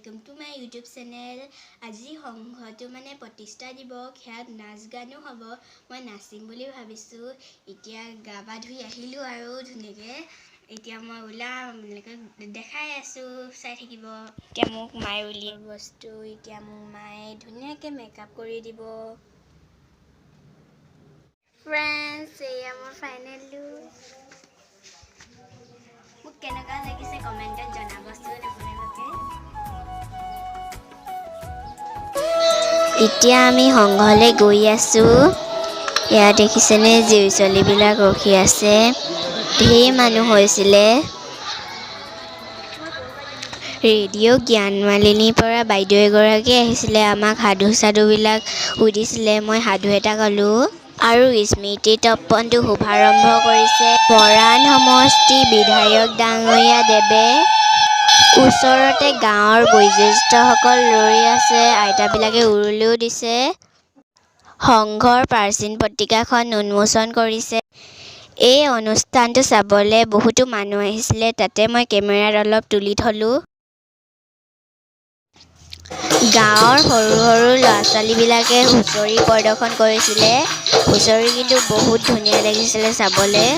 Welcome to my YouTube channel. आज संघटो माने प्रतिष्ठा दिवस हेत नाच गानो हम मैं नाचिम बुली भाविছোঁ। इतना गा पा धुई आहिलो आरो धुनियाके इतना मैं ओलाम देखाई आसो चाई থাকিব। इतना मोक माये उलियाइ बस्तु इतना मोक माये धुनियाके मेकआप करि दिब। फ्रेंड्स एया मोर फाइनल लुक। মোক কেনেকা লাগিছে কমেন্টত জনাবচোন আপোনালোকে। এতিয়া আমি সংঘলে গৈ আছো। ইয়া দেখিছেনে জিউচলিবিলাক ৰখি আছে। ঢেৰ মানুহ হৈছিলে। ৰেডিঅ' জ্ঞানমালিনীৰ পৰা বাইদেউ এগৰাকী আহিছিলে আমাক সাধু সাধুবিলাক সুধিছিলে। মই সাধু এটা ক'লো আৰু স্মৃতি তৰ্পণটো শুভাৰম্ভ কৰিছে মৰাণ সমষ্টি বিধায়ক ডাঙৰীয়া দেৱে। ওচৰতে গাঁৱৰ বয়োজ্যেষ্ঠসকল ৰৈ আছে। আইতাবিলাকে উৰুলিও দিছে। সংঘৰ প্ৰাচীন পত্ৰিকাখন উন্মোচন কৰিছে। এই অনুষ্ঠানটো চাবলৈ বহুতো মানুহ আহিছিলে। তাতে মই কেমেৰাত অলপ তুলি থলো। গাঁৱৰ সৰু সৰু ল'ৰা ছোৱালীবিলাকে হুঁচৰি প্ৰদৰ্শন কৰিছিলে। হুঁচৰি কিন্তু বহুত ধুনীয়া লাগিছিলে চাবলৈ।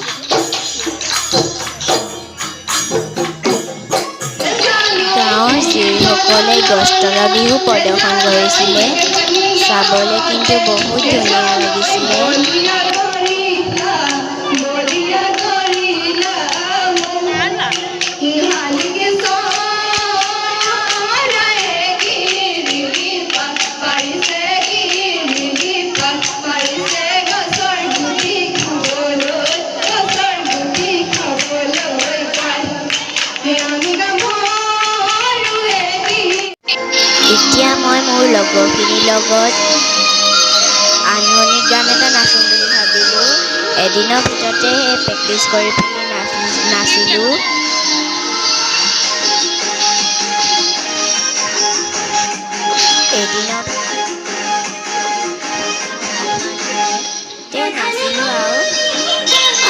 গাঁৱৰ জীয়ৰীসকলে গছতলৰ বিহু প্ৰদৰ্শন কৰিছিলে। চাবলৈ কিন্তু বহুত ধুনীয়া লাগিছিলে। এতিয়া মই মোৰ লগৰখিনিৰ লগত আধুনিক গান এটা নাচিম বুলি ভাবিলোঁ। এদিনৰ ভিতৰতে প্ৰেক্টিচ কৰি পিনি নাচিলোঁ। নাচিলোঁ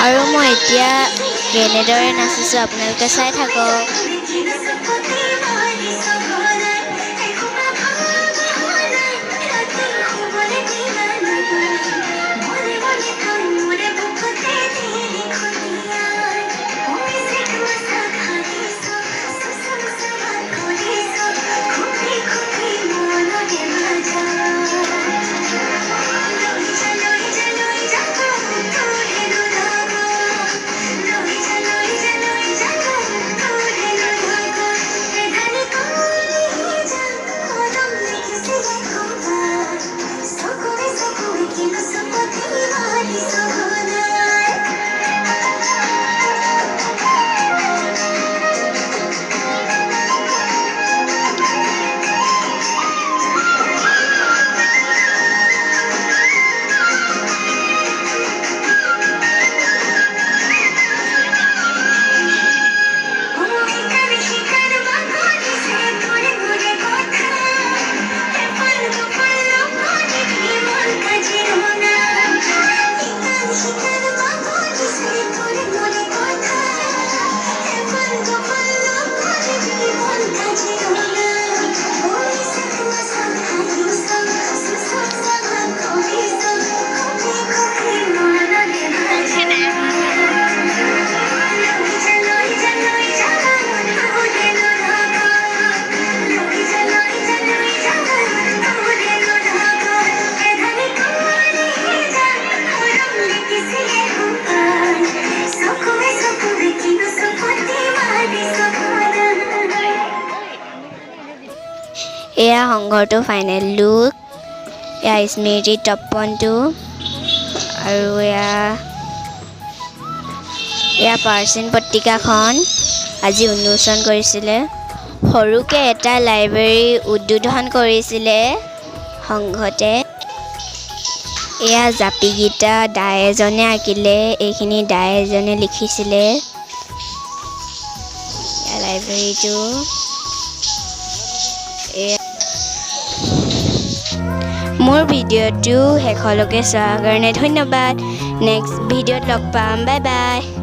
আৰু মই এতিয়া কেনেদৰে নাচিছোঁ আপোনালোকে চাই থাকক। এয়া সংঘৰটো ফাইনেল লুক। এয়া স্মৃতি তৰ্পণটো আৰু এয়া প্ৰাচীন পত্ৰিকাখন আজি উন্মোচন কৰিছিলে। সৰুকৈ এটা লাইব্ৰেৰী উদ্বোধন কৰিছিলে সংঘতে। এয়া জাপিগীতা দাই এজনে আঁকিলে। এইখিনি দাই এজনে লিখিছিলে। লাইব্ৰেৰীটো মোৰ ভিডিঅ'টো শেষলৈকে চোৱাৰ কাৰণে ধন্যবাদ। নেক্সট ভিডিঅ'ত লগ পাম। Bye bye.